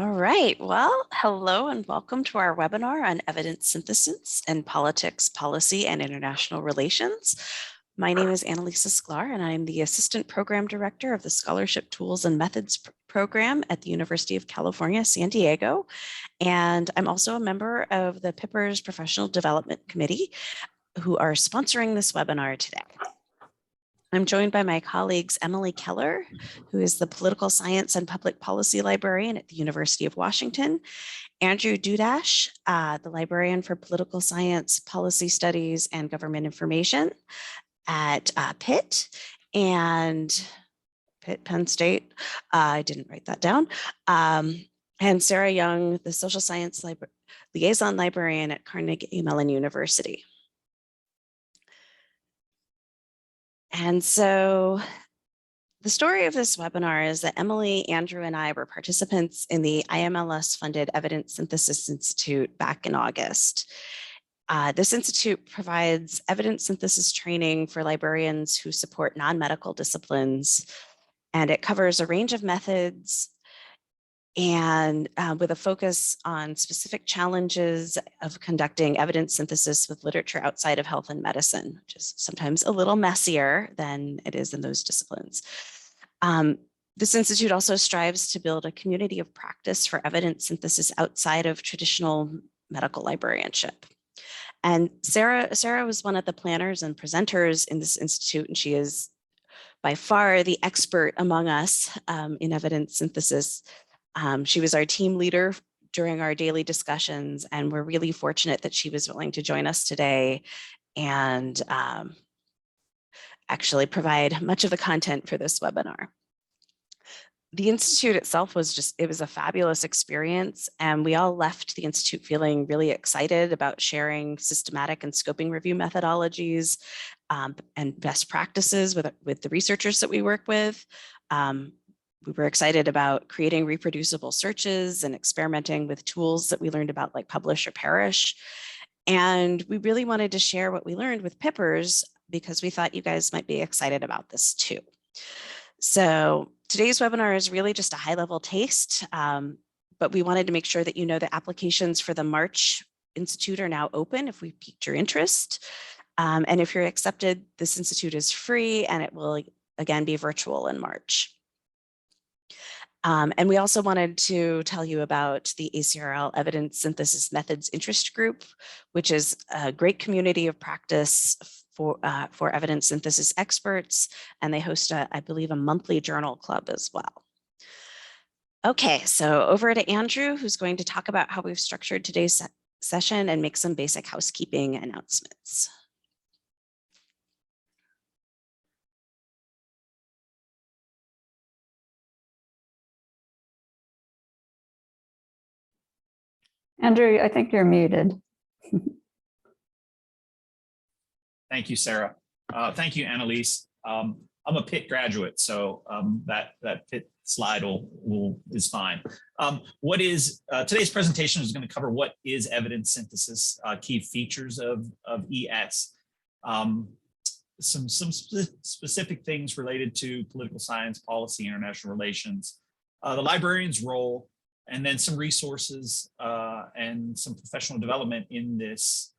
All right, well, hello and welcome to our webinar on evidence synthesis and politics, policy, and international relations. My name is Annelise Sklar, and I'm the Assistant Program Director of the Scholarship Tools and Methods Program at the University of California, San Diego. And I'm also a member of the PPIRS Professional Development Committee, who are sponsoring this webinar today. I'm joined by my colleagues, Emily Keller, who is the Political Science and Public Policy Librarian at the University of Washington, Andrew Dudash, the Librarian for Political Science, Policy Studies, and Government Information at Pitt, and Penn State. I didn't write that down. And Sarah Young, the Social Science Liaison Librarian at Carnegie Mellon University. And so the story of this webinar is that Emily, Andrew, and I were participants in the IMLS-funded Evidence Synthesis Institute back in August. This institute provides evidence synthesis training for librarians who support non-medical disciplines, and it covers a range of methods and with a focus on specific challenges of conducting evidence synthesis with literature outside of health and medicine, which is sometimes a little messier than it is in those disciplines. This institute also strives to build a community of practice for evidence synthesis outside of traditional medical librarianship. And Sarah was one of the planners and presenters in this institute, and she is by far the expert among us in evidence synthesis. She was our team leader during our daily discussions, and we're really fortunate that she was willing to join us today and actually provide much of the content for this webinar. The Institute itself it was a fabulous experience, and we all left the Institute feeling really excited about sharing systematic and scoping review methodologies and best practices with the researchers that we work with. We were excited about creating reproducible searches and experimenting with tools that we learned about, like Publish or Perish. And we really wanted to share what we learned with PPIRS because we thought you guys might be excited about this too. So today's webinar is really just a high-level taste, but we wanted to make sure that you know the applications for the March Institute are now open if we piqued your interest. And if you're accepted, this institute is free and it will again be virtual in March. And we also wanted to tell you about the ACRL Evidence Synthesis Methods Interest Group, which is a great community of practice for evidence synthesis experts, and they host, I believe, a monthly journal club as well. Okay, so over to Andrew, who's going to talk about how we've structured today's session and make some basic housekeeping announcements. Andrew, I think you're muted. Thank you, Sarah. Thank you, Annelise. I'm a Pitt graduate, so that Pitt slide is fine. Today's presentation is going to cover what is evidence synthesis, key features of ES, some specific things related to political science, policy, international relations, the librarian's role, and then some resources and some professional development in this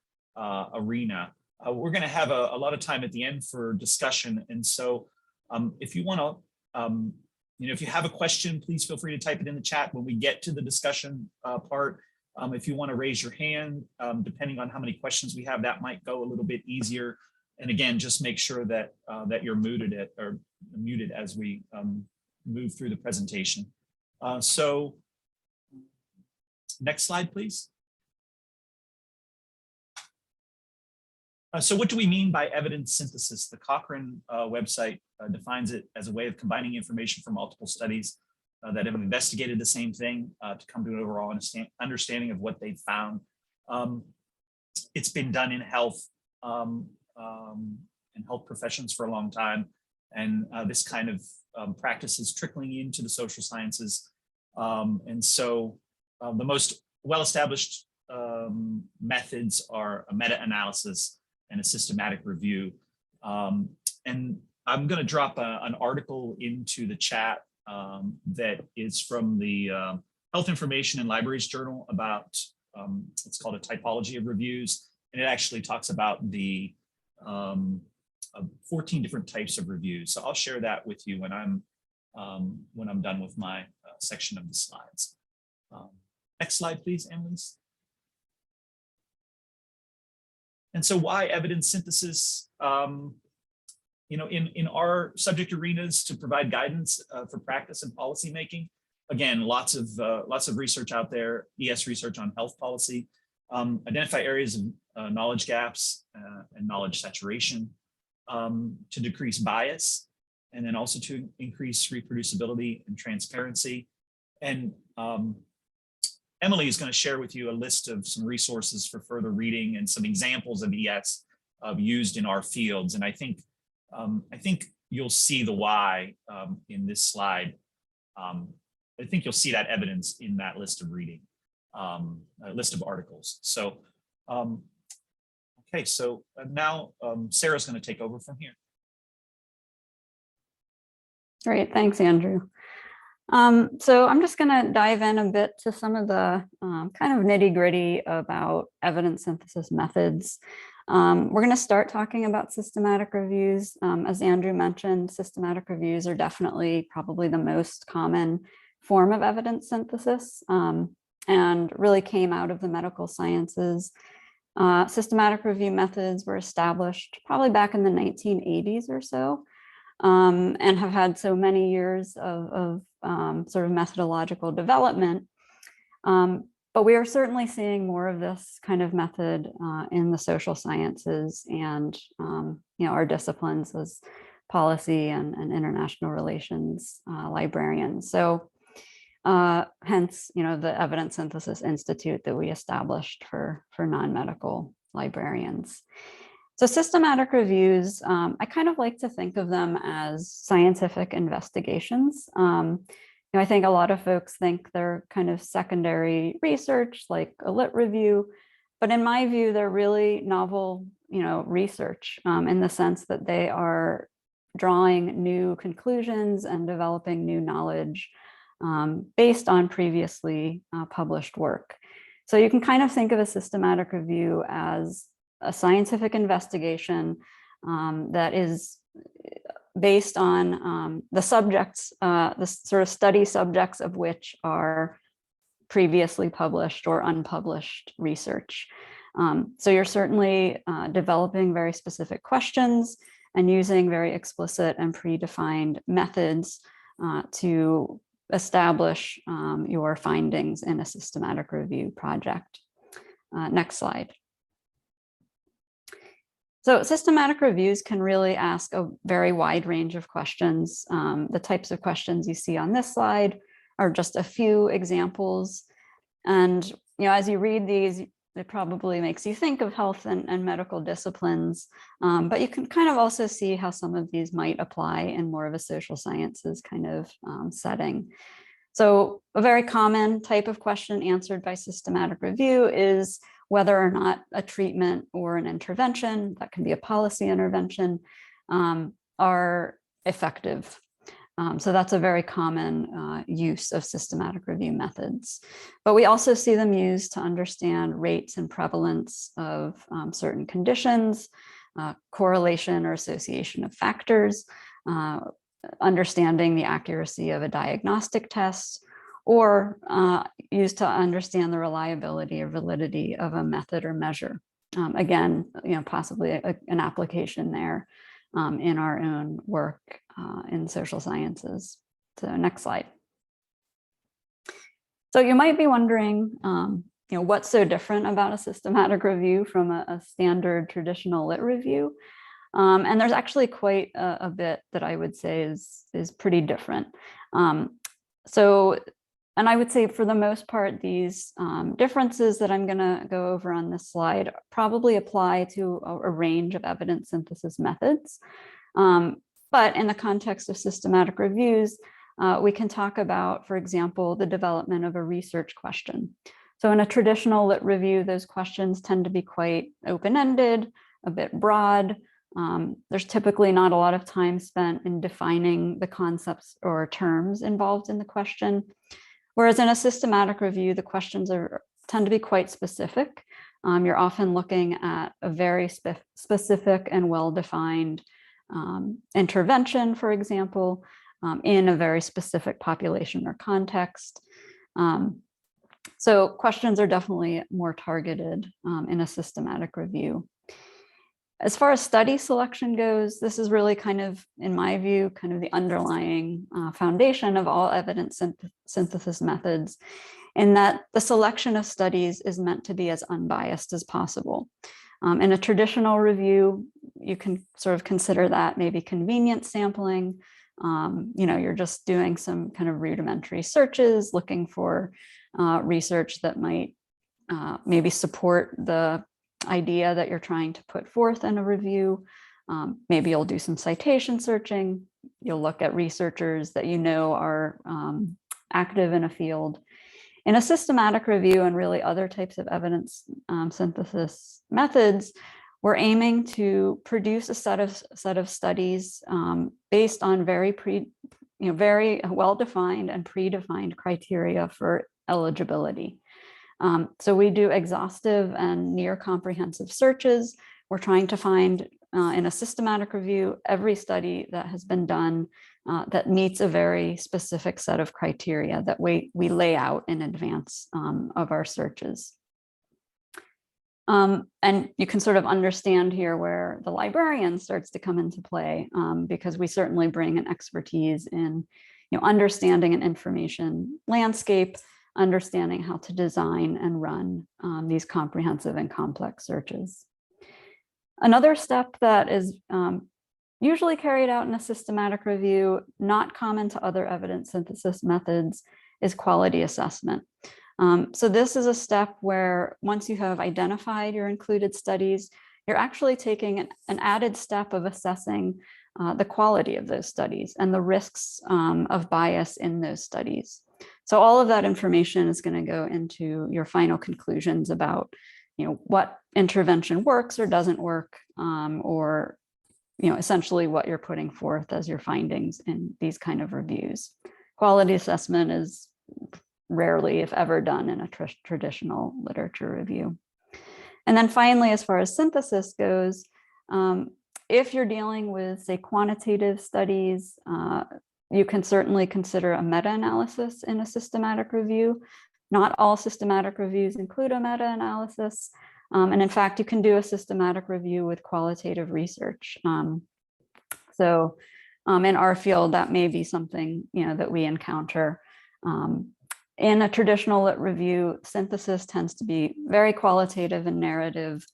arena. We're going to have a lot of time at the end for discussion, and so if you want to, if you have a question, please feel free to type it in the chat when we get to the discussion part. If you want to raise your hand, depending on how many questions we have, that might go a little bit easier. And again, just make sure that that you're muted as we move through the presentation. So next slide, please. So what do we mean by evidence synthesis? The Cochrane website defines it as a way of combining information from multiple studies that have investigated the same thing to come to an overall understanding of what they've found. It's been done in health and health professions for a long time, and this kind of practice is trickling into the social sciences. And so the most well-established methods are a meta-analysis and a systematic review. And I'm going to drop an article into the chat that is from the Health Information and Libraries Journal about, it's called a typology of reviews. And it actually talks about the 14 different types of reviews. So I'll share that with you when I'm done with my section of the slides. Next slide, please, Annelise. And so why evidence synthesis? In our subject arenas to provide guidance for practice and policy making. Again, lots of research out there, ES research on health policy, identify areas of knowledge gaps and knowledge saturation, to decrease bias, and then also to increase reproducibility and transparency. And Emily is going to share with you a list of some resources for further reading and some examples of ES used in our fields. And I think you'll see the why in this slide. I think you'll see that evidence in that list of reading, list of articles. So, okay, so now Sarah's going to take over from here. Great, thanks, Andrew. So I'm just going to dive in a bit to some of the kind of nitty gritty about evidence synthesis methods. We're going to start talking about systematic reviews. As Andrew mentioned, systematic reviews are definitely probably the most common form of evidence synthesis and really came out of the medical sciences. Systematic review methods were established probably back in the 1980s or so, and have had so many years of sort of methodological development. But we are certainly seeing more of this kind of method in the social sciences and our disciplines as policy and international relations librarians. So hence, the Evidence Synthesis Institute that we established for non-medical librarians. So systematic reviews, I kind of like to think of them as scientific investigations. I think a lot of folks think they're kind of secondary research, like a lit review, but in my view, they're really novel, research in the sense that they are drawing new conclusions and developing new knowledge based on previously published work. So you can kind of think of a systematic review as a scientific investigation that is based on the subjects, the sort of study subjects of which are previously published or unpublished research. So you're certainly developing very specific questions and using very explicit and predefined methods to establish your findings in a systematic review project. Next slide. So systematic reviews can really ask a very wide range of questions. The types of questions you see on this slide are just a few examples. And as you read these, it probably makes you think of health and medical disciplines, but you can kind of also see how some of these might apply in more of a social sciences kind of setting. So a very common type of question answered by systematic review is whether or not a treatment or an intervention, that can be a policy intervention, are effective. So that's a very common use of systematic review methods. But we also see them used to understand rates and prevalence of certain conditions, correlation or association of factors, understanding the accuracy of a diagnostic test, or used to understand the reliability or validity of a method or measure. Again, possibly an application there in our own work in social sciences. So next slide. So you might be wondering, what's so different about a systematic review from a standard traditional lit review? And there's actually quite a bit that I would say is pretty different. And I would say for the most part, these differences that I'm going to go over on this slide probably apply to a range of evidence synthesis methods. But in the context of systematic reviews, we can talk about, for example, the development of a research question. So in a traditional lit review, those questions tend to be quite open-ended, a bit broad. There's typically not a lot of time spent in defining the concepts or terms involved in the question. Whereas in a systematic review, the questions tend to be quite specific. You're often looking at a very specific and well-defined intervention, for example, in a very specific population or context. So questions are definitely more targeted in a systematic review. As far as study selection goes, this is really kind of, in my view, kind of the underlying foundation of all evidence synthesis methods, in that the selection of studies is meant to be as unbiased as possible. In a traditional review, you can sort of consider that maybe convenient sampling. You're just doing some kind of rudimentary searches, looking for research that might maybe support the idea that you're trying to put forth in a review. Maybe you'll do some citation searching. You'll look at researchers that you know are active in a field. In a systematic review and really other types of evidence synthesis methods, we're aiming to produce a set of studies based on very well-defined and predefined criteria for eligibility. So we do exhaustive and near comprehensive searches. We're trying to find in a systematic review every study that has been done that meets a very specific set of criteria that we lay out in advance of our searches. And you can sort of understand here where the librarian starts to come into play, because we certainly bring an expertise in understanding an information landscape, understanding how to design and run these comprehensive and complex searches. Another step that is usually carried out in a systematic review, not common to other evidence synthesis methods, is quality assessment. So this is a step where once you have identified your included studies, you're actually taking an added step of assessing the quality of those studies and the risks of bias in those studies. So all of that information is going to go into your final conclusions about what intervention works or doesn't work, or essentially what you're putting forth as your findings in these kind of reviews. Quality assessment is rarely, if ever, done in a traditional literature review. And then finally, as far as synthesis goes, if you're dealing with, say, quantitative studies, you can certainly consider a meta-analysis in a systematic review. Not all systematic reviews include a meta-analysis. And in fact, you can do a systematic review with qualitative research. So in our field, that may be something that we encounter. In a traditional lit review, synthesis tends to be very qualitative and narrative.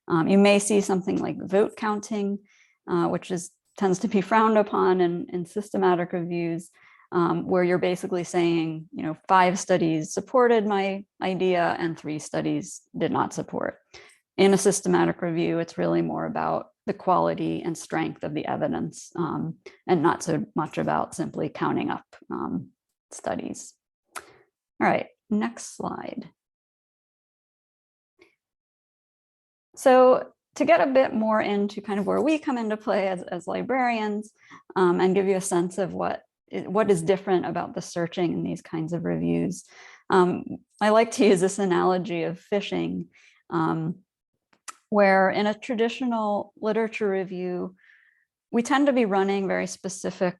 You may see something like vote counting, which tends to be frowned upon in systematic reviews, where you're basically saying, 5 studies supported my idea and 3 studies did not support. In a systematic review, it's really more about the quality and strength of the evidence, and not so much about simply counting up studies. All right, next slide. So to get a bit more into kind of where we come into play as librarians, and give you a sense of what is different about the searching in these kinds of reviews, I like to use this analogy of fishing, where in a traditional literature review, we tend to be running very specific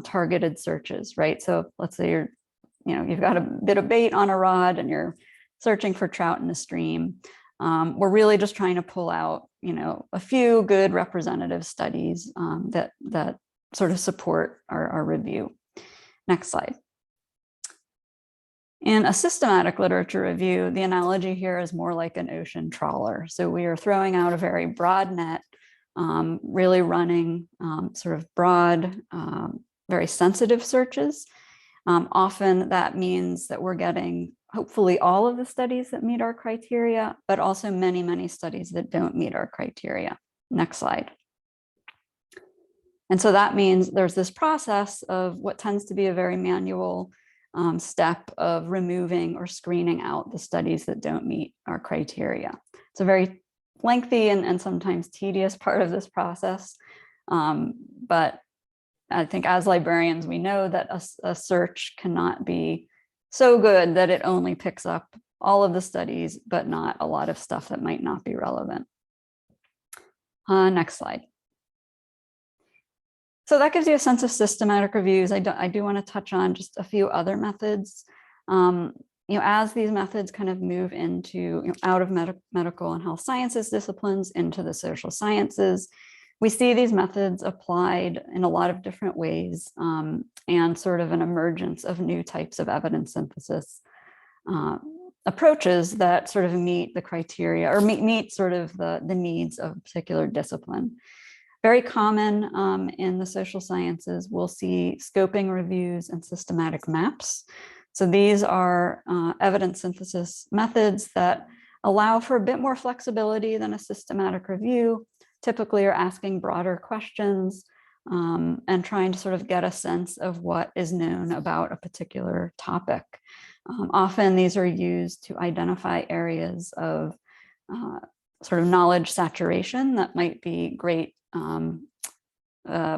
targeted searches, right? So let's say you've got a bit of bait on a rod and you're searching for trout in a stream. We're really just trying to pull out, a few good representative studies that sort of support our review. Next slide. In a systematic literature review, the analogy here is more like an ocean trawler. So we are throwing out a very broad net, really running sort of broad, very sensitive searches. Often that means that we're getting hopefully all of the studies that meet our criteria, but also many, many studies that don't meet our criteria. Next slide. And so that means there's this process of what tends to be a very manual step of removing or screening out the studies that don't meet our criteria. It's a very lengthy and sometimes tedious part of this process, but I think as librarians, we know that a search cannot be so good that it only picks up all of the studies, but not a lot of stuff that might not be relevant. Next slide. So that gives you a sense of systematic reviews. I do want to touch on just a few other methods. As these methods kind of move into out of medical and health sciences disciplines into the social sciences, we see these methods applied in a lot of different ways, and sort of an emergence of new types of evidence synthesis approaches that sort of meet the criteria or meet sort of the needs of a particular discipline. Very common in the social sciences, we'll see scoping reviews and systematic maps. So these are evidence synthesis methods that allow for a bit more flexibility than a systematic review. Typically are asking broader questions and trying to sort of get a sense of what is known about a particular topic. Often these are used to identify areas of sort of knowledge saturation that might be great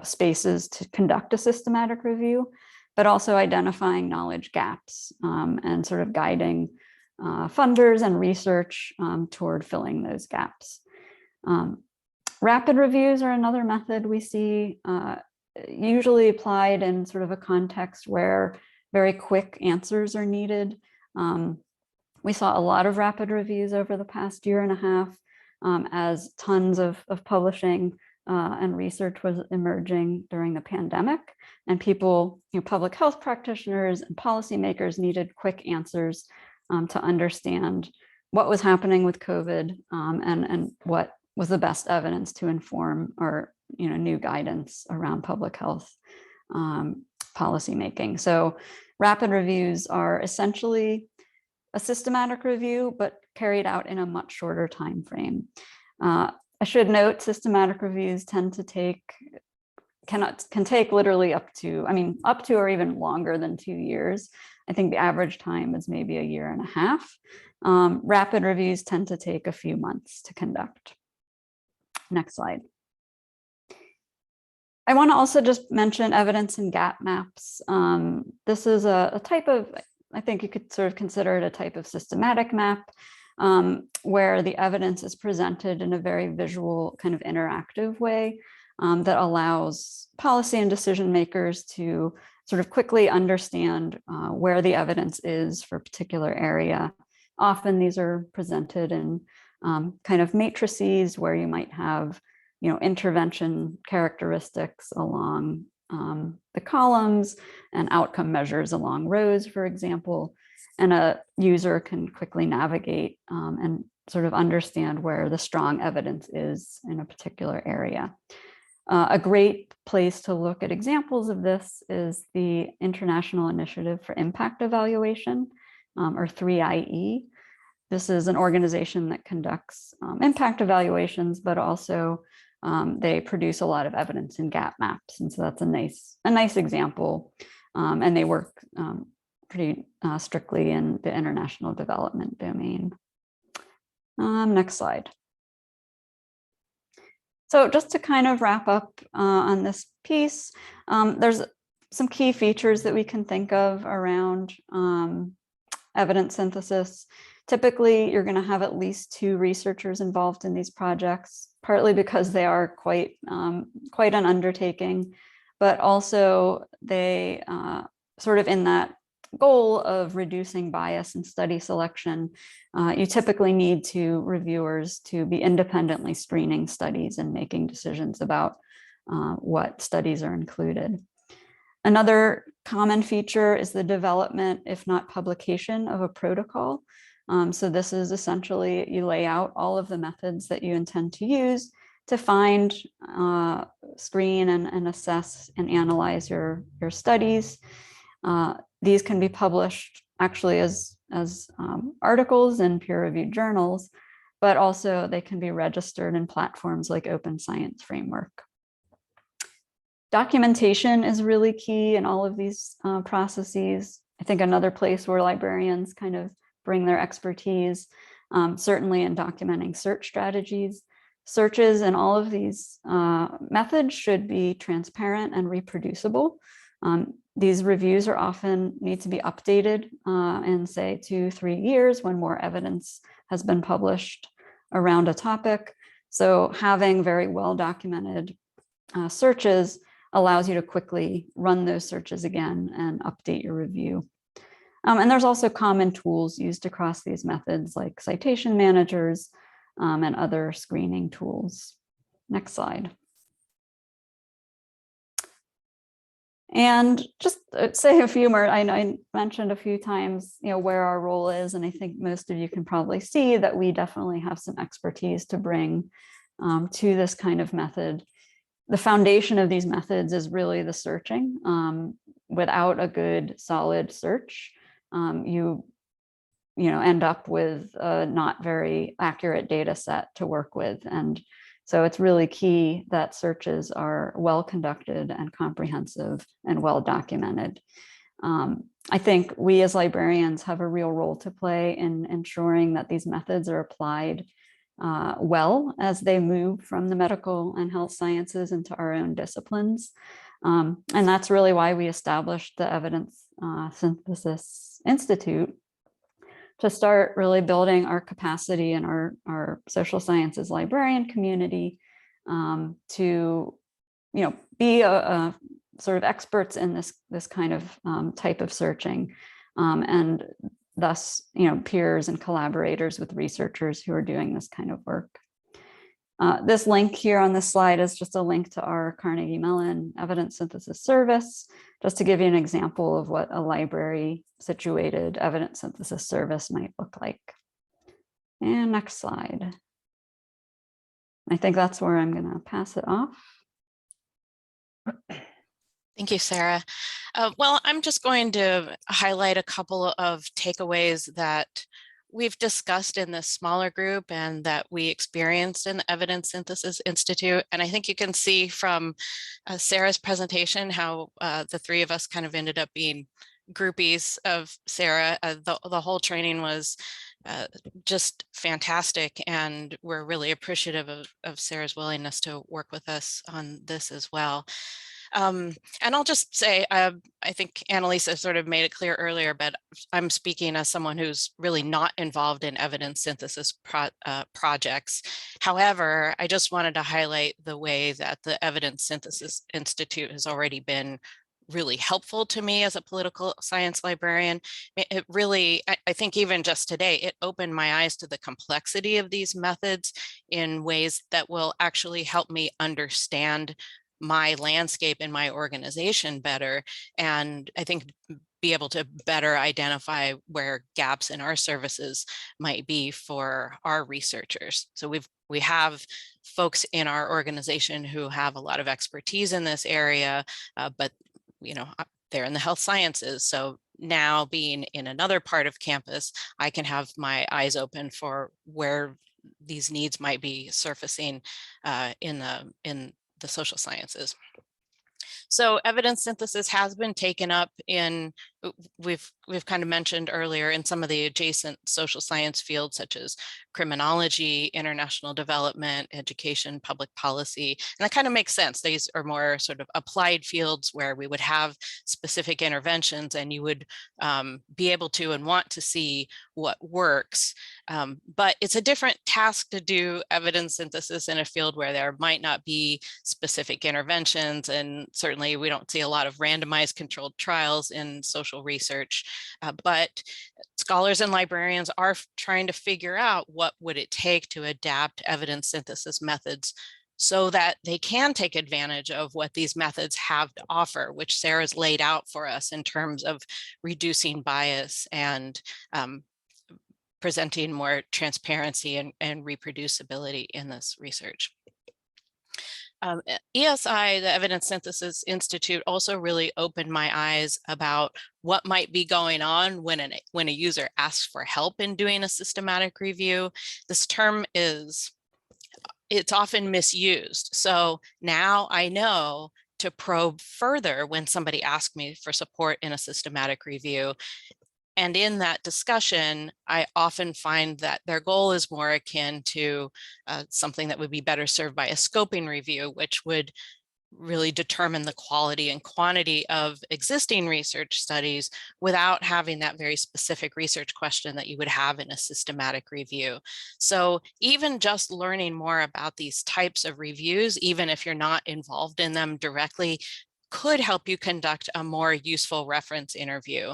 spaces to conduct a systematic review, but also identifying knowledge gaps and sort of guiding funders and research toward filling those gaps. Rapid reviews are another method we see usually applied in sort of a context where very quick answers are needed. We saw a lot of rapid reviews over the past year and a half as tons of publishing and research was emerging during the pandemic, and people, public health practitioners and policymakers needed quick answers to understand what was happening with COVID and what was the best evidence to inform or new guidance around public health policymaking. So rapid reviews are essentially a systematic review, but carried out in a much shorter time frame. I should note systematic reviews tend to can take literally up to or even longer than 2 years. I think the average time is maybe a year and a half. Rapid reviews tend to take a few months to conduct. Next slide. I want to also just mention evidence and gap maps. This is a type of, I think you could sort of consider it a type of systematic map where the evidence is presented in a very visual kind of interactive way that allows policy and decision makers to sort of quickly understand where the evidence is for a particular area. Often these are presented in kind of matrices where you might have, intervention characteristics along the columns and outcome measures along rows, for example, and a user can quickly navigate and sort of understand where the strong evidence is in a particular area. A great place to look at examples of this is the International Initiative for Impact Evaluation, or 3IE. This is an organization that conducts impact evaluations, but also they produce a lot of evidence in gap maps. And so that's a nice example. And they work pretty strictly in the international development domain. Next slide. So just to kind of wrap up on this piece, there's some key features that we can think of around evidence synthesis. Typically, you're going to have at least 2 researchers involved in these projects, partly because they are quite an undertaking, but also they sort of in that goal of reducing bias in study selection, you typically need 2 reviewers to be independently screening studies and making decisions about what studies are included. Another common feature is the development, if not publication, of a protocol. So this is essentially, you lay out all of the methods that you intend to use to find, screen, and assess and analyze your studies. These can be published actually as articles in peer-reviewed journals, but also they can be registered in platforms like Open Science Framework. Documentation is really key in all of these processes. I think another place where librarians kind of bring their expertise, certainly in documenting search strategies. Searches in all of these methods should be transparent and reproducible. These reviews are often need to be updated in say 2-3 years when more evidence has been published around a topic. So having very well documented searches allows you to quickly run those searches again and update your review. And there's also common tools used across these methods like citation managers and other screening tools. Next slide. And just say a few more, I mentioned a few times, where our role is, and I think most of you can probably see that we definitely have some expertise to bring to this kind of method. The foundation of these methods is really the searching. Without a good, solid search, you end up with a not very accurate data set to work with. And so it's really key that searches are well conducted and comprehensive and well documented. I think we as librarians have a real role to play in ensuring that these methods are applied well as they move from the medical and health sciences into our own disciplines. And that's really why we established the Evidence Synthesis Institute, to start really building our capacity in our social sciences librarian community to be a sort of experts in this kind of type of searching, and thus peers and collaborators with researchers who are doing this kind of work. This link here on this slide is just a link to our Carnegie Mellon Evidence Synthesis Service, just to give you an example of what a library situated evidence synthesis service might look like. And next slide. I think that's where I'm going to pass it off. Thank you, Sarah. Well, I'm just going to highlight a couple of takeaways that we've discussed in this smaller group and that we experienced in the Evidence Synthesis Institute. And I think you can see from Sarah's presentation how the three of us kind of ended up being groupies of Sarah. The whole training was just fantastic, and we're really appreciative of Sarah's willingness to work with us on this as well. And I'll just say, I think Annelise has sort of made it clear earlier, but I'm speaking as someone who's really not involved in evidence synthesis projects. However, I just wanted to highlight the way that the Evidence Synthesis Institute has already been really helpful to me as a political science librarian. It really, I think even just today, it opened my eyes to the complexity of these methods in ways that will actually help me understand my landscape in my organization better, and I think be able to better identify where gaps in our services might be for our researchers. So we have folks in our organization who have a lot of expertise in this area, but they're in the health sciences. So now being in another part of campus, I can have my eyes open for where these needs might be surfacing in the social sciences. So evidence synthesis has been taken up in, we've kind of mentioned earlier, in some of the adjacent social science fields such as criminology, international development, education, public policy. And that kind of makes sense. These are more sort of applied fields where we would have specific interventions and you would be able to and want to see what works. But it's a different task to do evidence synthesis in a field where there might not be specific interventions, and certainly we don't see a lot of randomized controlled trials in social research, but scholars and librarians are trying to figure out what would it take to adapt evidence synthesis methods so that they can take advantage of what these methods have to offer, which Sarah's laid out for us in terms of reducing bias and presenting more transparency and reproducibility in this research. ESI, the Evidence Synthesis Institute, also really opened my eyes about what might be going on when a user asks for help in doing a systematic review. This term it's often misused. So now I know to probe further when somebody asks me for support in a systematic review. And in that discussion, I often find that their goal is more akin to something that would be better served by a scoping review, which would really determine the quality and quantity of existing research studies without having that very specific research question that you would have in a systematic review. So even just learning more about these types of reviews, even if you're not involved in them directly, could help you conduct a more useful reference interview.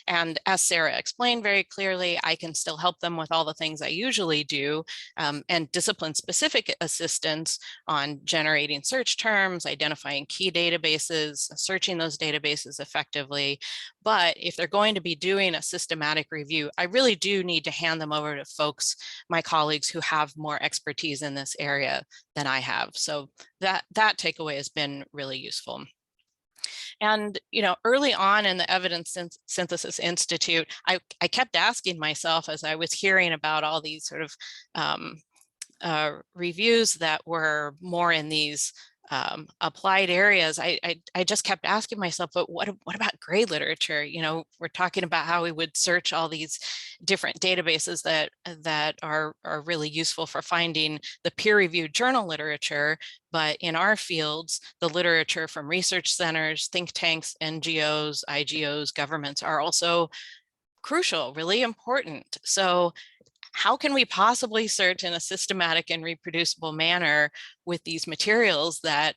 And as Sarah explained very clearly, I can still help them with all the things I usually do, and discipline-specific assistance on generating search terms, identifying key databases, searching those databases effectively. But if they're going to be doing a systematic review, I really do need to hand them over to folks, my colleagues who have more expertise in this area than I have. So that takeaway has been really useful. And, early on in the Evidence Synthesis Institute, I kept asking myself as I was hearing about all these sort of reviews that were more in these applied areas, I just kept asking myself, but what about gray literature? We're talking about how we would search all these different databases that are really useful for finding the peer-reviewed journal literature. But in our fields, the literature from research centers, think tanks, NGOs, IGOs, governments are also crucial, really important. So how can we possibly search in a systematic and reproducible manner with these materials that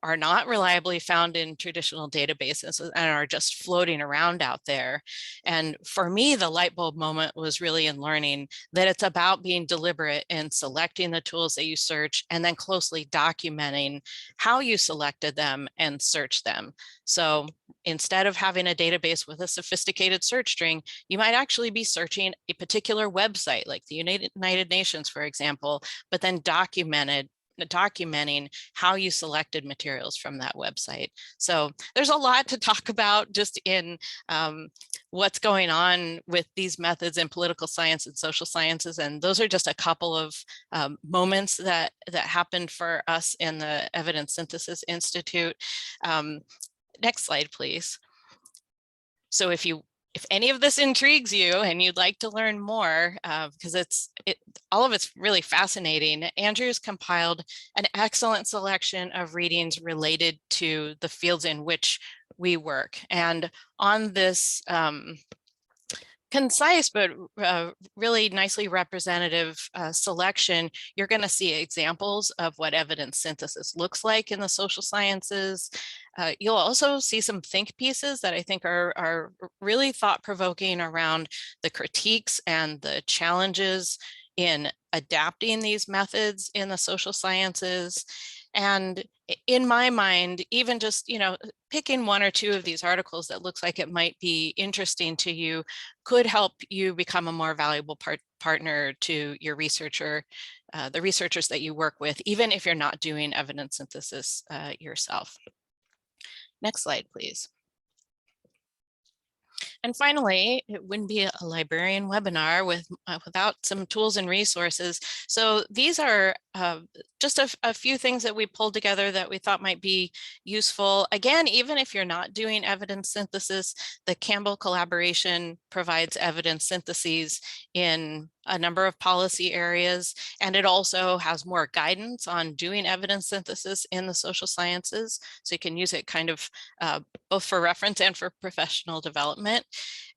are not reliably found in traditional databases and are just floating around out there? And for me, the light bulb moment was really in learning that it's about being deliberate in selecting the tools that you search and then closely documenting how you selected them and searched them. So instead of having a database with a sophisticated search string, you might actually be searching a particular website like the United Nations, for example, but then documenting how you selected materials from that website. So there's a lot to talk about just in what's going on with these methods in political science and social sciences. And those are just a couple of moments that happened for us in the Evidence Synthesis Institute. Next slide, please. So if any of this intrigues you and you'd like to learn more, because all of it's really fascinating, Andrew's compiled an excellent selection of readings related to the fields in which we work. And on this concise but really nicely representative selection, you're going to see examples of what evidence synthesis looks like in the social sciences. You'll also see some think pieces that I think are really thought-provoking around the critiques and the challenges in adapting these methods in the social sciences. And in my mind, even just, picking one or two of these articles that looks like it might be interesting to you could help you become a more valuable partner to your researcher, the researchers that you work with, even if you're not doing evidence synthesis yourself. Next slide, please. And finally, it wouldn't be a librarian webinar without some tools and resources. So these are just a few things that we pulled together that we thought might be useful. Again, even if you're not doing evidence synthesis, the Campbell collaboration provides evidence syntheses in a number of policy areas, and it also has more guidance on doing evidence synthesis in the social sciences. So you can use it kind of both for reference and for professional development.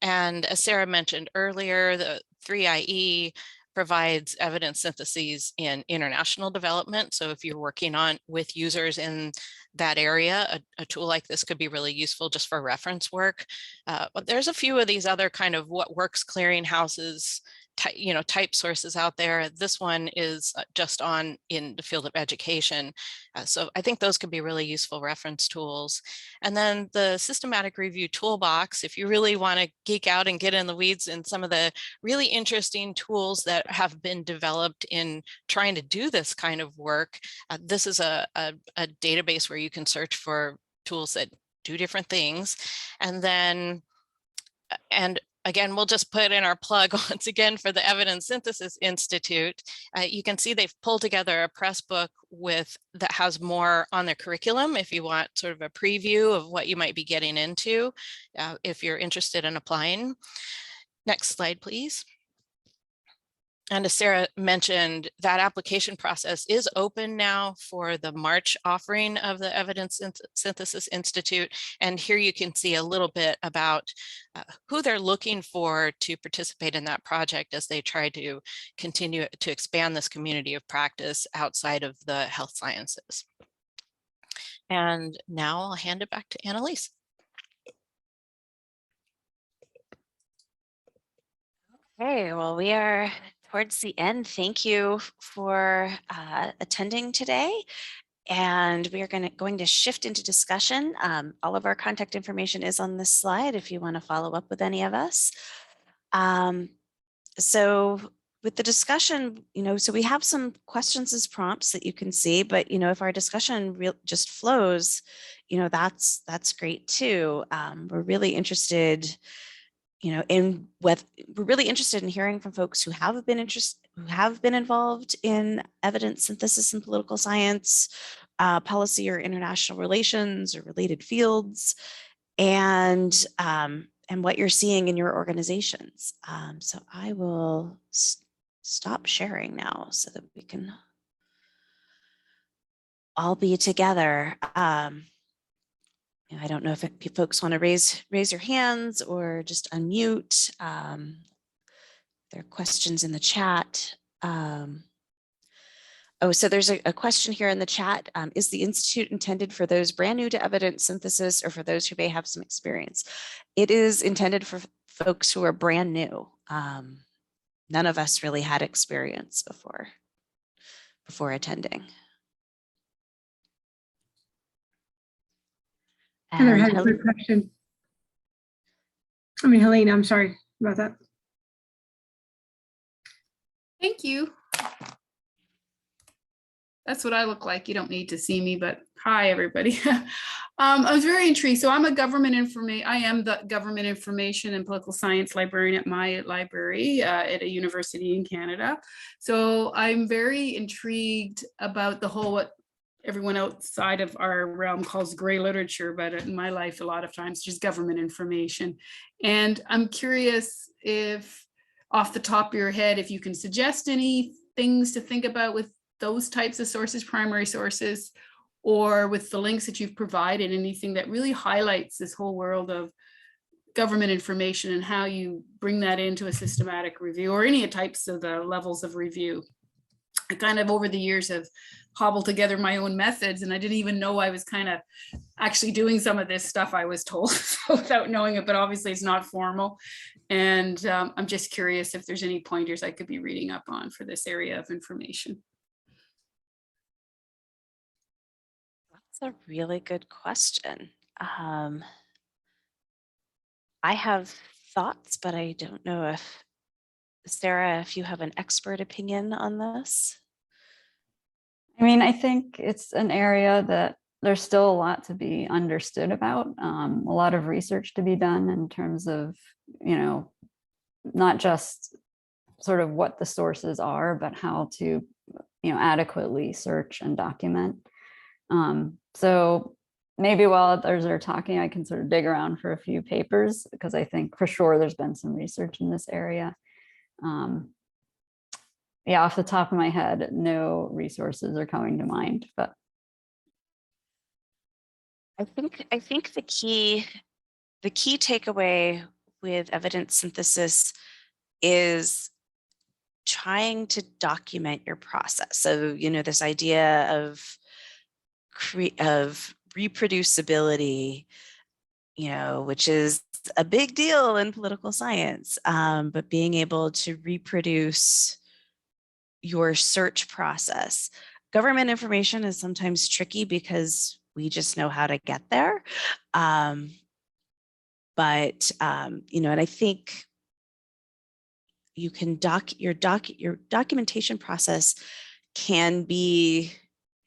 And as Sarah mentioned earlier, the 3IE provides evidence syntheses in international development. So if you're working with users in that area, a tool like this could be really useful just for reference work. But there's a few of these other kind of what works clearinghouses type sources out there. This one is just in the field of education. So I think those could be really useful reference tools. And then the systematic review toolbox, if you really want to geek out and get in the weeds in some of the really interesting tools that have been developed in trying to do this kind of work, this is a database where you can search for tools that do different things. And then, again, we'll just put in our plug once again for the Evidence Synthesis Institute. You can see they've pulled together a press book that has more on the curriculum if you want sort of a preview of what you might be getting into if you're interested in applying. Next slide, please. And as Sarah mentioned, that application process is open now for the March offering of the Evidence Synthesis Institute. And here you can see a little bit about who they're looking for to participate in that project as they try to continue to expand this community of practice outside of the health sciences. And now I'll hand it back to Annelise. Okay, well, we are towards the end. Thank you for attending today. And we are going to shift into discussion. All of our contact information is on this slide if you want to follow up with any of us. So with the discussion, so we have some questions as prompts that you can see, but if our discussion just flows, that's great too. We're really interested we're really interested in hearing from folks who have been involved in evidence synthesis in political science, policy or international relations or related fields, and what you're seeing in your organizations. So I will stop sharing now so that we can all be together. I don't know if folks want to raise your hands or just unmute. There are questions in the chat. So there's a question here in the chat. Is the Institute intended for those brand new to evidence synthesis or for those who may have some experience? It is intended for folks who are brand new. None of us really had experience before attending. Heather had a quick question. Helene, I'm sorry about that. Thank you. That's what I look like. You don't need to see me, but hi, everybody. I was very intrigued. So I am the government information and political science librarian at my library at a university in Canada. So I'm very intrigued about the whole, what everyone outside of our realm calls gray literature, but in my life, a lot of times just government information. And I'm curious if off the top of your head, if you can suggest any things to think about with those types of sources, primary sources, or with the links that you've provided, anything that really highlights this whole world of government information and how you bring that into a systematic review or any types of the levels of review. I kind of over the years have cobbled together my own methods, and I didn't even know I was kind of actually doing some of this stuff I was told without knowing it, but obviously it's not formal. And I'm just curious if there's any pointers I could be reading up on for this area of information. That's a really good question. I have thoughts, but I don't know if, Sarah, if you have an expert opinion on this. I think it's an area that there's still a lot to be understood about, a lot of research to be done in terms of, not just sort of what the sources are, but how to, adequately search and document. So maybe while others are talking, I can sort of dig around for a few papers, because I think for sure there's been some research in this area. Yeah, off the top of my head, no resources are coming to mind, but I think the key takeaway with evidence synthesis is trying to document your process. So, this idea of reproducibility, which is a big deal in political science, but being able to reproduce your search process. Government information is sometimes tricky because we just know how to get there. And I think you can your documentation process can be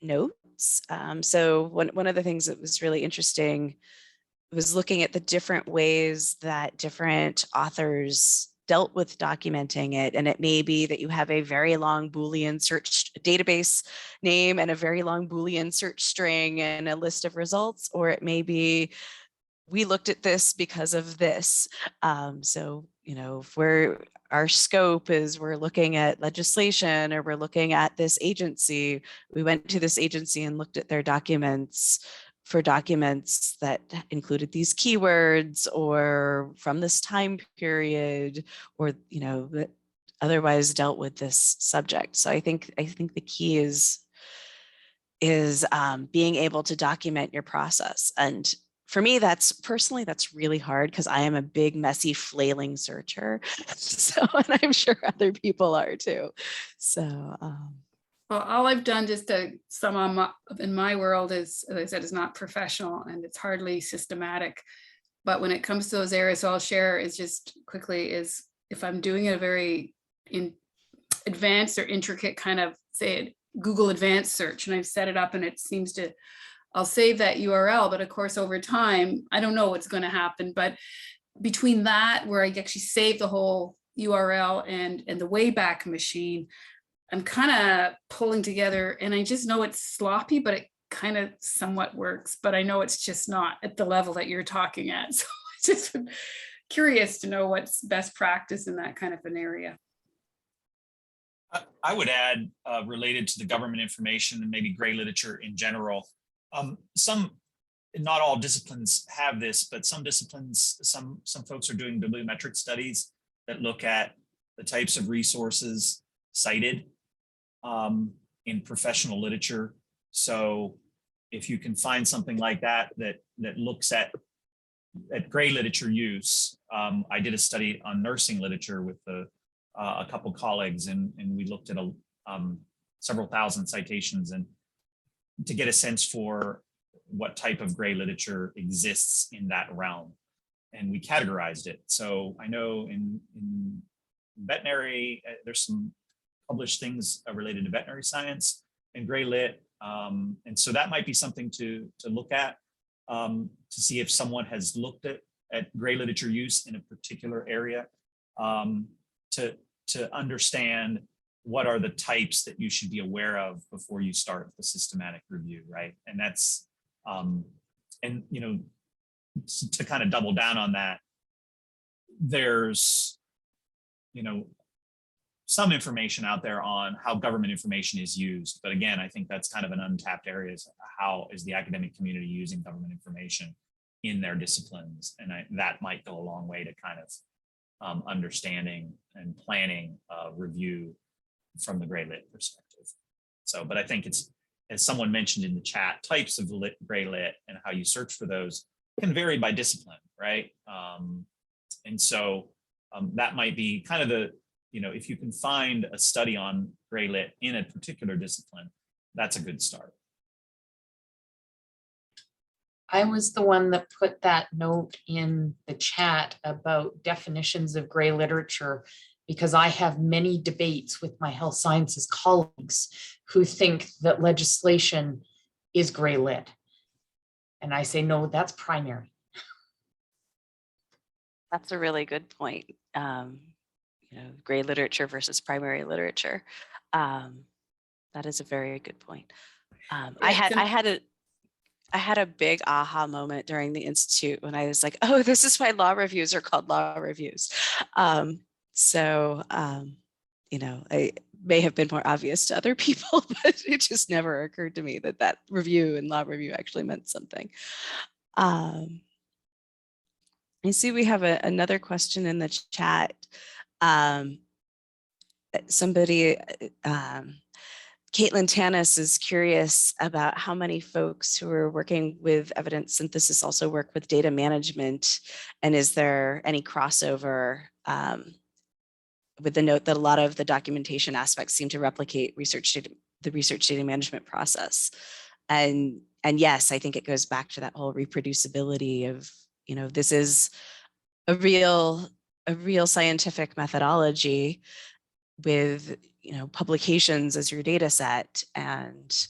notes. So one of the things that was really interesting was looking at the different ways that different authors dealt with documenting it. And it may be that you have a very long Boolean search database name and a very long Boolean search string and a list of results, or it may be, we looked at this because of this. So, if our scope is we're looking at legislation or we're looking at this agency, we went to this agency and looked at their documents for documents that included these keywords or from this time period, or that otherwise dealt with this subject. So I think the key is being able to document your process. And for me, that's really hard because I am a big, messy, flailing searcher. So, and I'm sure other people are too. So, well, all I've done just to sum up in my world is, as I said, is not professional and it's hardly systematic. But when it comes to those areas, so I'll share is just quickly is if I'm doing a very advanced or intricate kind of, say, Google advanced search, and I've set it up and it seems to, I'll save that URL, but of course, over time, I don't know what's going to happen. But between that, where I actually save the whole URL and the Wayback Machine, I'm kind of pulling together, and I just know it's sloppy, but it kind of somewhat works, but I know it's just not at the level that you're talking at. So I'm just curious to know what's best practice in that kind of an area. I would add, related to the government information and maybe gray literature in general, not all disciplines have this, but some disciplines, some folks are doing bibliometric studies that look at the types of resources cited in professional literature. So if you can find something like that looks at gray literature use, I did a study on nursing literature with a couple colleagues, and we looked at several thousand citations and to get a sense for what type of gray literature exists in that realm, and we categorized it. So I know in veterinary, there's some published things related to veterinary science and gray lit. And so that might be something to look at, to see if someone has looked at gray literature use in a particular area, to understand what are the types that you should be aware of before you start the systematic review, right? And that's, and to kind of double down on that, there's, some information out there on how government information is used. But again, I think that's kind of an untapped area, is how is the academic community using government information in their disciplines? And that might go a long way to kind of understanding and planning review from the gray lit perspective. So, but I think it's, as someone mentioned in the chat, types of gray lit and how you search for those can vary by discipline, right? And so that might be kind of the, if you can find a study on gray lit in a particular discipline, that's a good start. I was the one that put that note in the chat about definitions of gray literature, because I have many debates with my health sciences colleagues who think that legislation is gray lit. And I say, no, that's primary. that's a really good point. Gray literature versus primary literature. That is a very good point. I had a big aha moment during the Institute when I was like, oh, this is why law reviews are called law reviews. It may have been more obvious to other people, but it just never occurred to me that review and law review actually meant something. I see we have another question in the chat. Somebody, Caitlin Tanis is curious about how many folks who are working with evidence synthesis also work with data management, and is there any crossover, with the note that a lot of the documentation aspects seem to replicate the research data management process. And yes, I think it goes back to that whole reproducibility of, this is a real scientific methodology with publications as your data set, and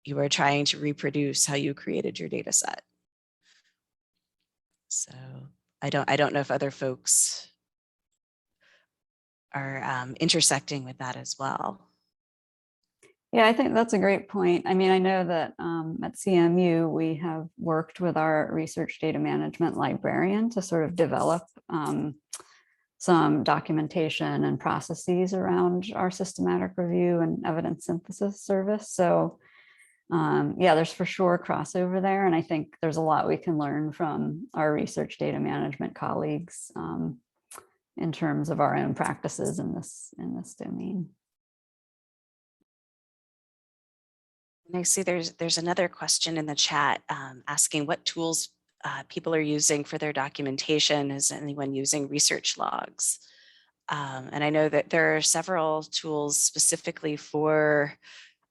you are trying to reproduce how you created your data set. So I don't know if other folks are intersecting with that as well. Yeah, I think that's a great point. I mean, I know that at CMU, we have worked with our research data management librarian to sort of develop some documentation and processes around our systematic review and evidence synthesis service. So yeah, there's for sure crossover there. And I think there's a lot we can learn from our research data management colleagues in terms of our own practices in this domain. And I see there's another question in the chat asking what tools people are using for their documentation. Is anyone using research logs? And I know that there are several tools specifically for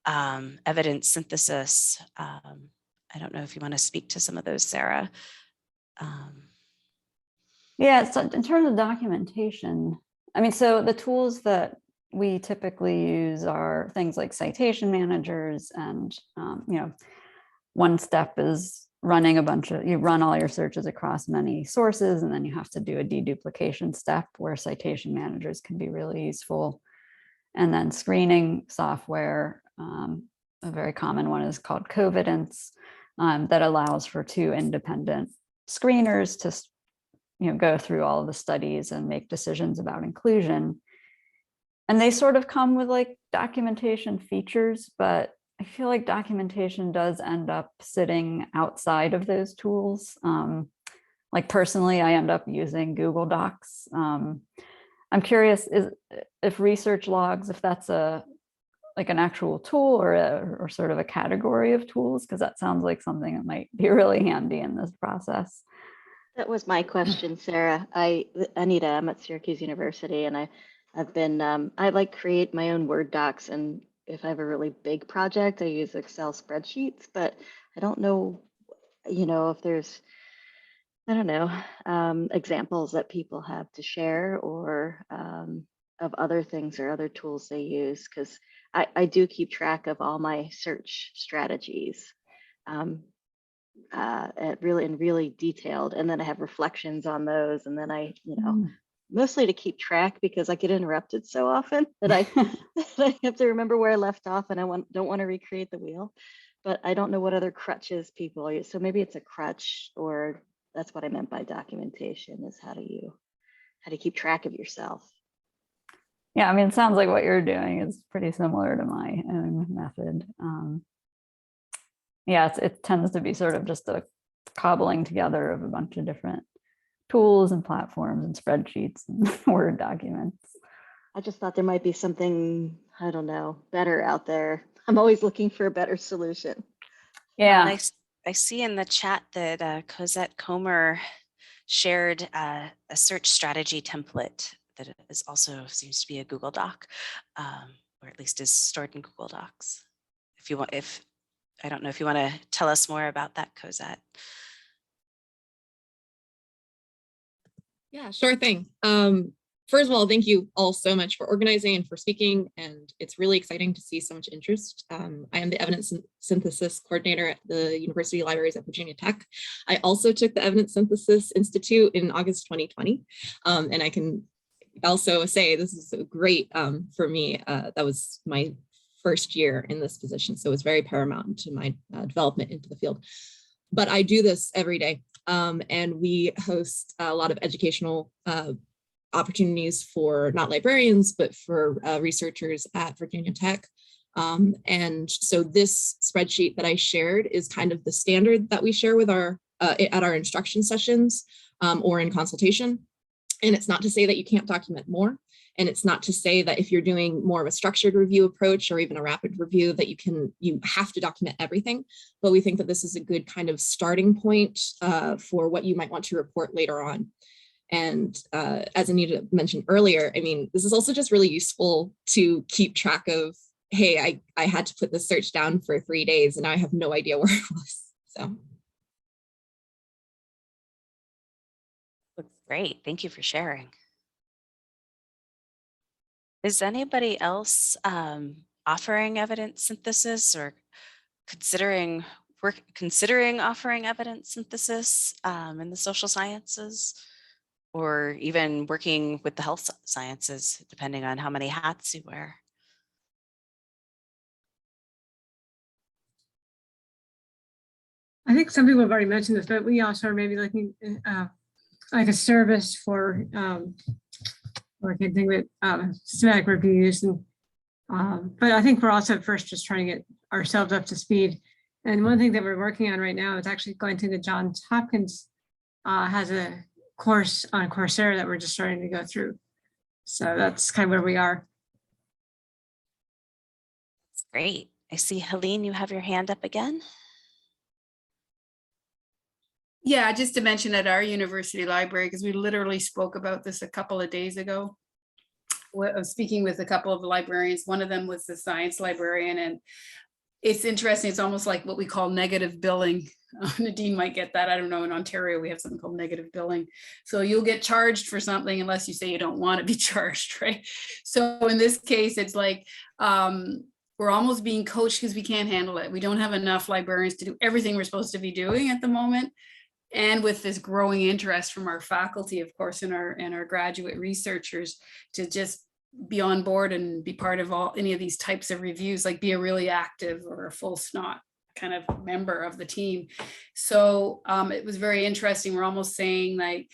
evidence synthesis. I don't know if you want to speak to some of those, Sarah. Yeah, so in terms of documentation, I mean, so the tools that we typically use are things like citation managers, and you know, one step is running you run all your searches across many sources, and then you have to do a deduplication step where citation managers can be really useful. And then screening software, a very common one is called Covidence, that allows for 2 independent screeners to go through all of the studies and make decisions about inclusion. And they sort of come with like documentation features, but I feel like documentation does end up sitting outside of those tools. Like personally, I end up using Google Docs. I'm curious if research logs, if that's like an actual tool or sort of a category of tools, because that sounds like something that might be really handy in this process. That was my question, Sarah. Anita, I'm at Syracuse University, and I've been I like create my own Word docs, and if I have a really big project, I use Excel spreadsheets, but I don't know, if there's, I don't know, examples that people have to share or of other things or other tools they use, because I do keep track of all my search strategies. Really detailed, and then I have reflections on those, and then I mostly to keep track because I get interrupted so often that I have to remember where I left off, and I don't want to recreate the wheel, but I don't know what other crutches people use. So maybe it's a crutch, or that's what I meant by documentation, is how to keep track of yourself. Yeah, I mean, it sounds like what you're doing is pretty similar to my own method. Yeah, it tends to be sort of just a cobbling together of a bunch of different tools and platforms and spreadsheets and Word documents. I just thought there might be something, I don't know, better out there. I'm always looking for a better solution. Yeah. I see in the chat that Cosette Comer shared a search strategy template that is also seems to be a Google Doc, or at least is stored in Google Docs. I don't know if you want to tell us more about that, Cosette. Yeah, sure thing. First of all, thank you all so much for organizing and for speaking, and it's really exciting to see so much interest. I am the Evidence Synthesis Coordinator at the University Libraries at Virginia Tech. I also took the Evidence Synthesis Institute in August 2020, and I can also say this is great for me. That was my first year in this position, so it's very paramount to my development into the field. But I do this every day, and we host a lot of educational opportunities for not librarians, but for researchers at Virginia Tech. And so this spreadsheet that I shared is kind of the standard that we share with our at our instruction sessions or in consultation. And it's not to say that you can't document more. And it's not to say that if you're doing more of a structured review approach or even a rapid review that you have to document everything. But we think that this is a good kind of starting point for what you might want to report later on. And as Anita mentioned earlier, I mean, this is also just really useful to keep track of, hey, I had to put this search down for 3 days and now I have no idea where it was. So. Looks great. Thank you for sharing. Is anybody else offering evidence synthesis or considering offering evidence synthesis in the social sciences, or even working with the health sciences, depending on how many hats you wear? I think some people have already mentioned this, but we also are maybe looking like a service for or I can't think of it, systematic reviews. And but I think we're also at first just trying to get ourselves up to speed. And one thing that we're working on right now is actually going through the Johns Hopkins has a course on Coursera that we're just starting to go through. So that's kind of where we are. Great. I see, Helene, you have your hand up again. Yeah, just to mention at our university library, because we literally spoke about this a couple of days ago. I was speaking with a couple of librarians. One of them was the science librarian, and it's interesting. It's almost like what we call negative billing. Nadine might get that. I don't know. In Ontario, we have something called negative billing. So you'll get charged for something unless you say you don't want to be charged, right? So in this case, it's like we're almost being coached because we can't handle it. We don't have enough librarians to do everything we're supposed to be doing at the moment. And with this growing interest from our faculty, of course, and our graduate researchers to just be on board and be part of any of these types of reviews, like be a really active or a full SNOT kind of member of the team. So it was very interesting. We're almost saying like,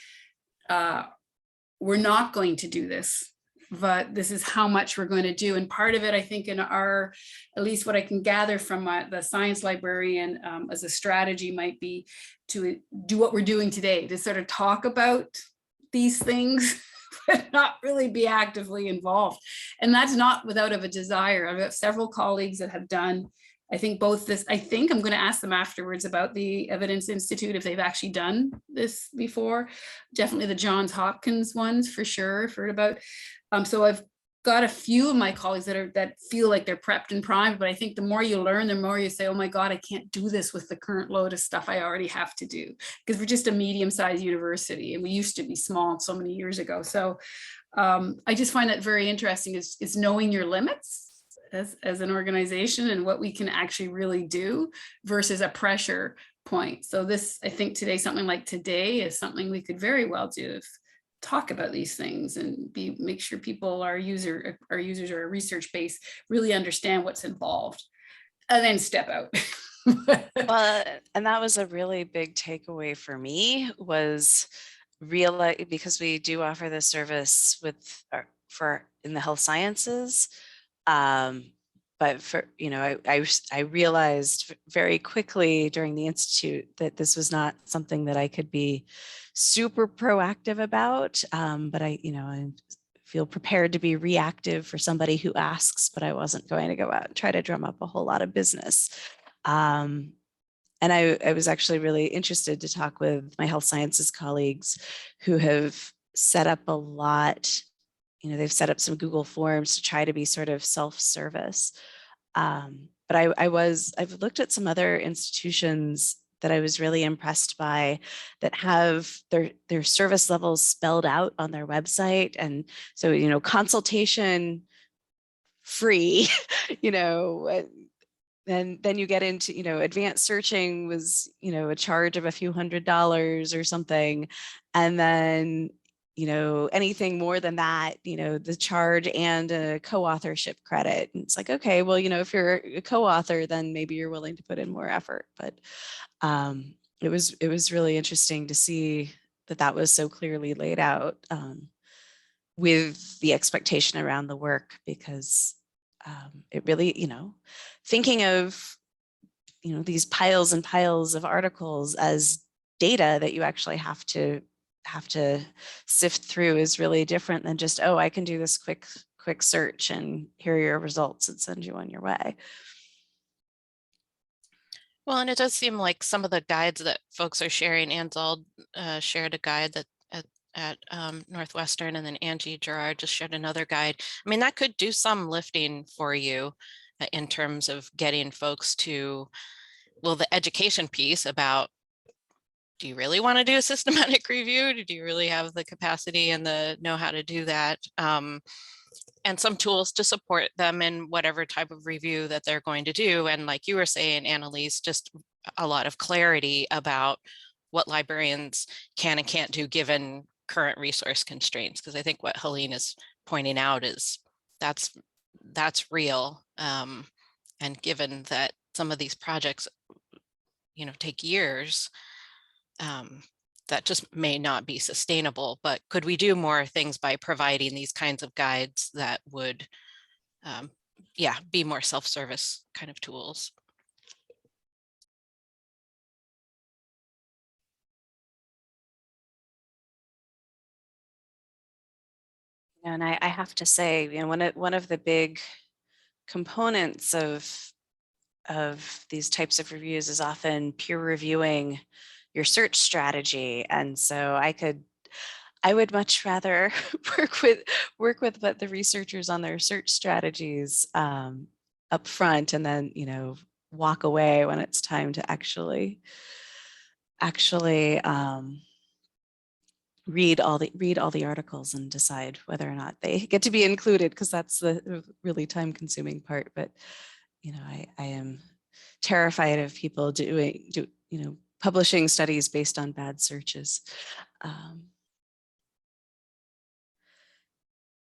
we're not going to do this, but this is how much we're going to do. And part of it, I think in our, at least what I can gather from the science librarian as a strategy might be to do what we're doing today, to sort of talk about these things, but not really be actively involved. And that's not without of a desire. I've got several colleagues that have done, I think both this, I think I'm going to ask them afterwards about the Evidence Institute, if they've actually done this before. Definitely the Johns Hopkins ones for sure, I've heard about. So I've got a few of my colleagues that feel like they're prepped and primed, but I think the more you learn, the more you say, oh my God, I can't do this with the current load of stuff I already have to do, because we're just a medium-sized university and we used to be small so many years ago. So I just find that very interesting is knowing your limits as an organization and what we can actually really do versus a pressure point. So this, I think today, something like today is something we could very well do, talk about these things and make sure people, our users or our research base really understand what's involved and then step out. Well, and that was a really big takeaway for me, was realize, because we do offer this service for in the health sciences. But for, I realized very quickly during the Institute that this was not something that I could be super proactive about. But I feel prepared to be reactive for somebody who asks, but I wasn't going to go out and try to drum up a whole lot of business. And I was actually really interested to talk with my health sciences colleagues who have set up a lot. They've set up some Google Forms to try to be sort of self-service. But I've looked at some other institutions that I was really impressed by that have their service levels spelled out on their website. And so, consultation free, then you get into, advanced searching was, a charge of a few $100s or something. And then, anything more than that, the charge and a co-authorship credit. And it's like, okay, well, if you're a co-author, then maybe you're willing to put in more effort. But it was really interesting to see that was so clearly laid out with the expectation around the work, because it really, thinking of, these piles and piles of articles as data that you actually have to sift through is really different than just, oh, I can do this quick search and here are your results and send you on your way. Well, and it does seem like some of the guides that folks are sharing, Anzald shared a guide that at Northwestern, and then Angie Gerard just shared another guide. I mean, that could do some lifting for you in terms of getting folks to, well, the education piece about, do you really want to do a systematic review? Do you really have the capacity and the know-how to do that? And some tools to support them in whatever type of review that they're going to do. And like you were saying, Annelise, just a lot of clarity about what librarians can and can't do given current resource constraints. Because I think what Helene is pointing out is that's real. And given that some of these projects, take years, that just may not be sustainable, but could we do more things by providing these kinds of guides that would, yeah, be more self-service kind of tools? And I have to say, you know, one of the big components of these types of reviews is often peer reviewing your search strategy. And so I would much rather work with what the researchers on their search strategies up front, and then, you know, walk away when it's time to actually read all the articles and decide whether or not they get to be included, because that's the really time consuming part. But, you know, I am terrified of people publishing studies based on bad searches.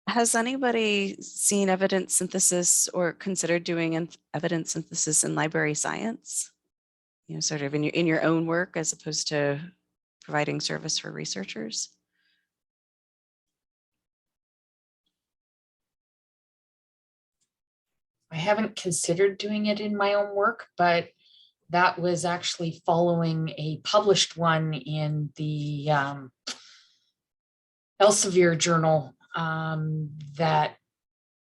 Has anybody seen evidence synthesis or considered doing evidence synthesis in library science? You know, sort of in your own work, as opposed to providing service for researchers? I haven't considered doing it in my own work, but that was actually following a published one in the Elsevier journal that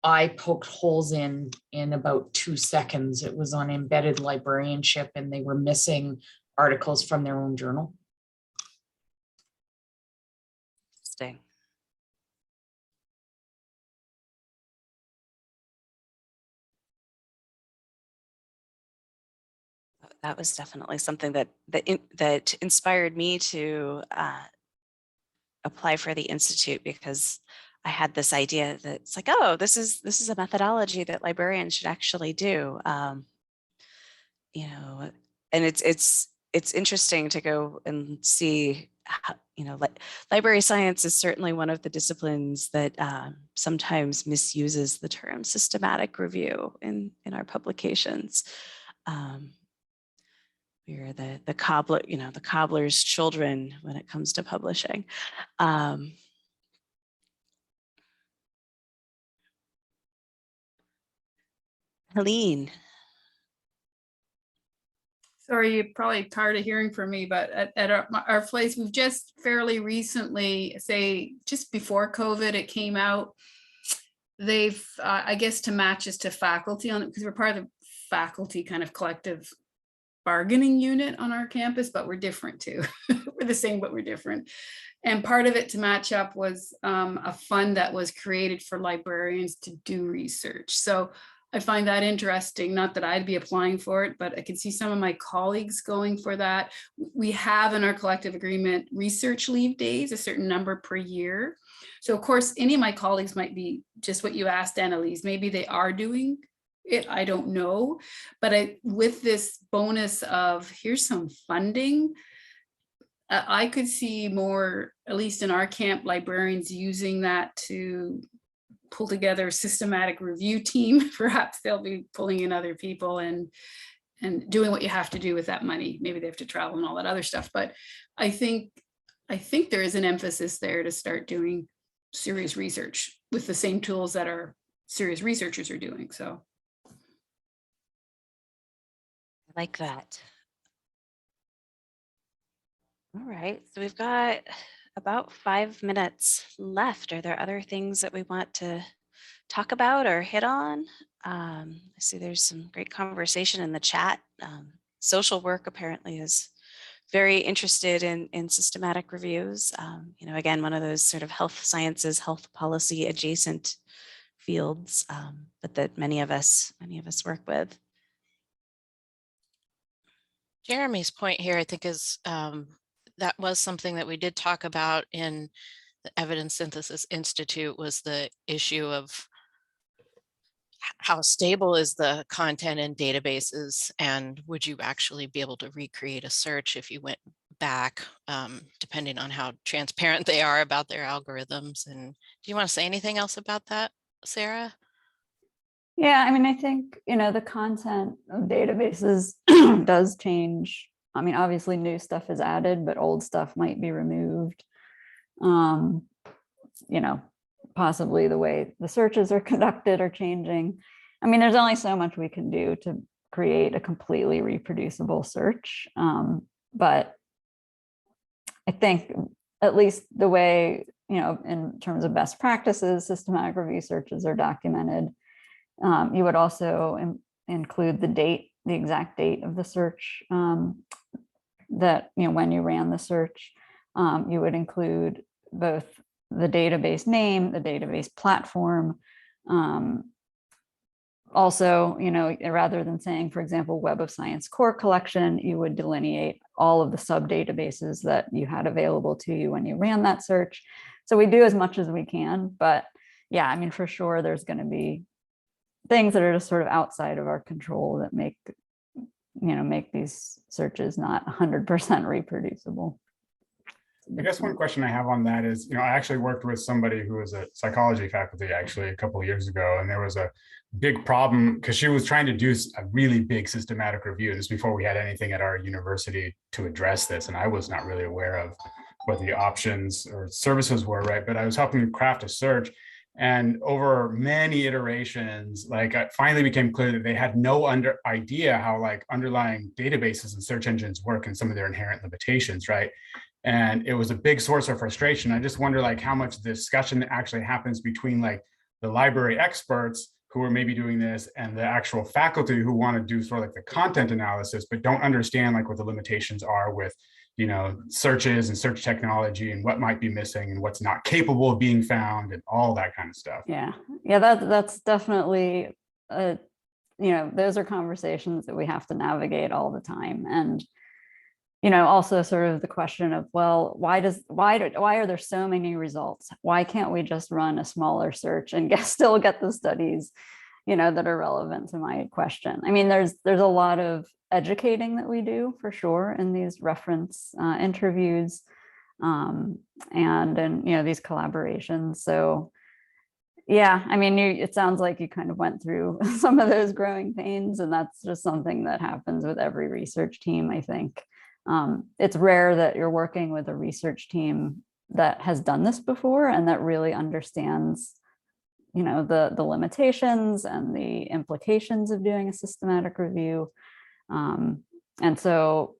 I poked holes in about 2 seconds. It was on embedded librarianship, and they were missing articles from their own journal. Interesting. That was definitely something that inspired me to apply for the Institute, because I had this idea that it's like, oh, this is a methodology that librarians should actually do. You know, and it's interesting to go and see how, you know, library science is certainly one of the disciplines that sometimes misuses the term systematic review in our publications. We're the cobbler, you know, the cobbler's children when it comes to publishing. Helene. Sorry, you're probably tired of hearing from me, but at our place, we've just fairly recently, say just before COVID, it came out. They've, I guess, to match us to faculty on it, because we're part of the faculty kind of collective bargaining unit on our campus, but we're different too. We're the same, but we're different. And part of it to match up was a fund that was created for librarians to do research. So I find that interesting, not that I'd be applying for it, but I can see some of my colleagues going for that. We have in our collective agreement research leave days, a certain number per year. So of course, any of my colleagues might be just what you asked, Annelise. Maybe they are doing it, I don't know. But with this bonus of here's some funding, I could see more, at least in our camp, librarians using that to pull together a systematic review team. Perhaps they'll be pulling in other people and doing what you have to do with that money. Maybe they have to travel and all that other stuff. But I think there is an emphasis there to start doing serious research with the same tools that our serious researchers are doing. So I like that. All right, so we've got about 5 minutes left. Are there other things that we want to talk about or hit on? I see there's some great conversation in the chat. Social work apparently is very interested in systematic reviews. You know, again, one of those sort of health sciences, health policy adjacent fields, but that many of us work with. Jeremy's point here, I think, is that was something that we did talk about in the Evidence Synthesis Institute, was the issue of how stable is the content in databases, and would you actually be able to recreate a search if you went back, depending on how transparent they are about their algorithms. And do you want to say anything else about that, Sarah? Yeah, I mean, I think, you know, the content of databases does change I mean, obviously new stuff is added, but old stuff might be removed. You know, possibly the way the searches are conducted are changing. I mean, there's only so much we can do to create a completely reproducible search. But I think at least the way, you know, in terms of best practices, systematic review searches are documented. You would also include the date, the exact date of the search, that, you know, when you ran the search. You would include both the database name, the database platform. Also, you know, rather than saying, for example, Web of Science core collection, you would delineate all of the sub databases that you had available to you when you ran that search. So we do as much as we can, but yeah, I mean, for sure, there's going to be things that are just sort of outside of our control that make, you know, make these searches not 100% reproducible. I guess one question I have on that is, you know, I actually worked with somebody who was a psychology faculty actually a couple of years ago, and there was a big problem because she was trying to do a really big systematic review. This before we had anything at our university to address this, and I was not really aware of what the options or services were, right? But I was helping craft a search, and over many iterations, like it finally became clear that they had no idea how like underlying databases and search engines work and some of their inherent limitations, right? And it was a big source of frustration. I just wonder like how much discussion actually happens between like the library experts who are maybe doing this and the actual faculty who want to do sort of like the content analysis, but don't understand like what the limitations are with, you know, searches and search technology and what might be missing and what's not capable of being found and all that kind of stuff. Yeah, that's definitely, you know, those are conversations that we have to navigate all the time. And you know, also sort of the question of, well, why are there so many results? Why can't we just run a smaller search and still get the studies, you know, that are relevant to my question? I mean, there's a lot of educating that we do for sure in these reference interviews and in, you know, these collaborations. So yeah, I mean, it sounds like you kind of went through some of those growing pains, and that's just something that happens with every research team, I think. It's rare that you're working with a research team that has done this before and that really understands, you know, the limitations and the implications of doing a systematic review. And so,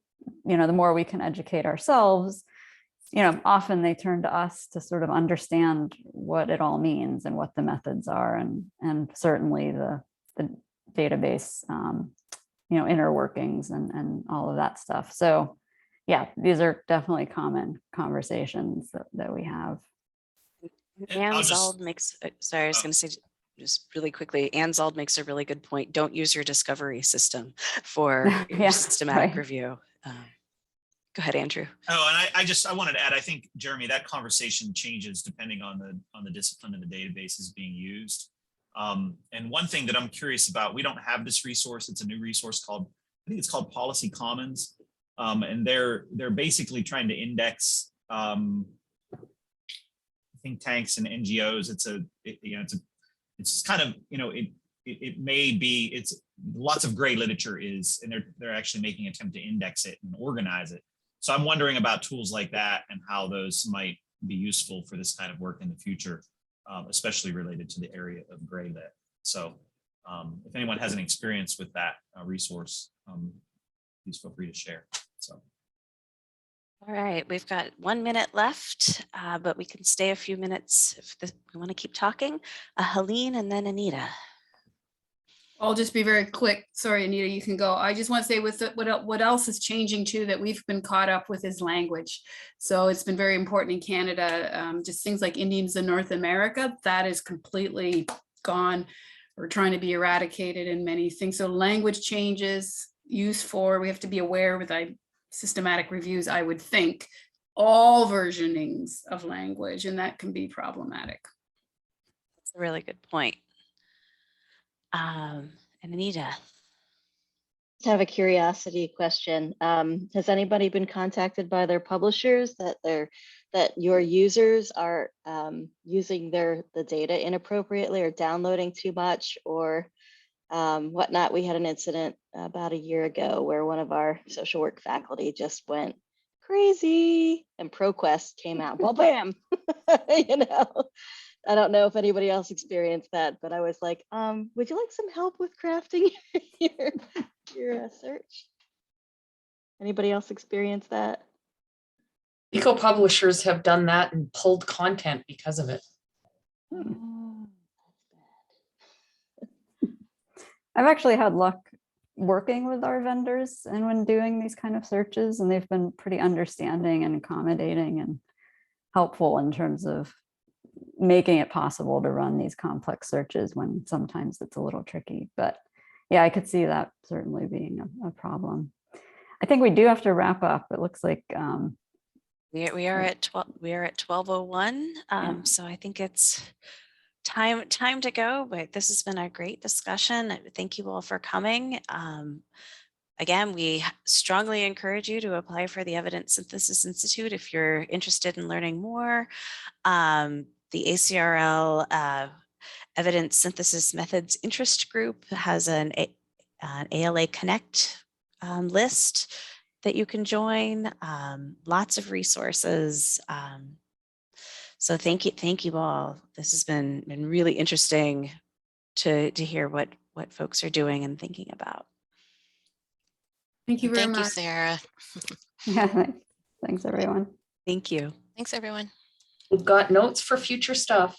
you know, the more we can educate ourselves, you know, often they turn to us to sort of understand what it all means and what the methods are, and certainly the database, you know, inner workings and all of that stuff. So yeah, these are definitely common conversations that we have. Ann Zald makes, sorry, I was going to say just really quickly, Ann Zald makes a really good point. Don't use your discovery system for your systematic review. Go ahead, Andrew. Oh, and I wanted to add, I think, Jeremy, that conversation changes depending on the discipline of the database is being used. And one thing that I'm curious about, we don't have this resource. It's a new resource called, I think it's called Policy Commons. And they're basically trying to index think tanks and NGOs. It's kind of, you know, it may be, it's lots of gray literature is, and they're actually making an attempt to index it and organize it. So I'm wondering about tools like that and how those might be useful for this kind of work in the future, especially related to the area of gray lit. So if anyone has an experience with that resource, please feel free to share. So. All right, we've got 1 minute left, but we can stay a few minutes if we want to keep talking. Helene and then Anita. I'll just be very quick. Sorry, Anita, you can go. I just want to say with what else is changing too that we've been caught up with is language. So it's been very important in Canada. Just things like Indians in North America, that is completely gone or trying to be eradicated in many things. So language changes, use for, we have to be aware with systematic reviews, I would think, all versionings of language, and that can be problematic. That's a really good point. And Anita. I have a curiosity question. Has anybody been contacted by their publishers that your users are using the data inappropriately or downloading too much or whatnot. We had an incident about a year ago where one of our social work faculty just went crazy and ProQuest came out. Well, bam, you know. I don't know if anybody else experienced that, but I was like, would you like some help with crafting your search? Anybody else experience that? Eco publishers have done that and pulled content because of it. Oh, I've actually had luck working with our vendors and when doing these kind of searches, and they've been pretty understanding and accommodating and helpful in terms of making it possible to run these complex searches when sometimes it's a little tricky. But yeah, I could see that certainly being a problem. I think we do have to wrap up. It looks like We are at 12:01. So I think it's time to go, but this has been a great discussion. Thank you all for coming. Again, we strongly encourage you to apply for the Evidence Synthesis Institute if you're interested in learning more. The ACRL Evidence Synthesis Methods Interest Group has an ALA Connect list that you can join. Lots of resources. So thank you all. This has been really interesting to hear what folks are doing and thinking about. Thank you very Thank you, much. Sarah. yeah, thanks everyone. Thank you. Thanks, everyone. We've got notes for future stuff.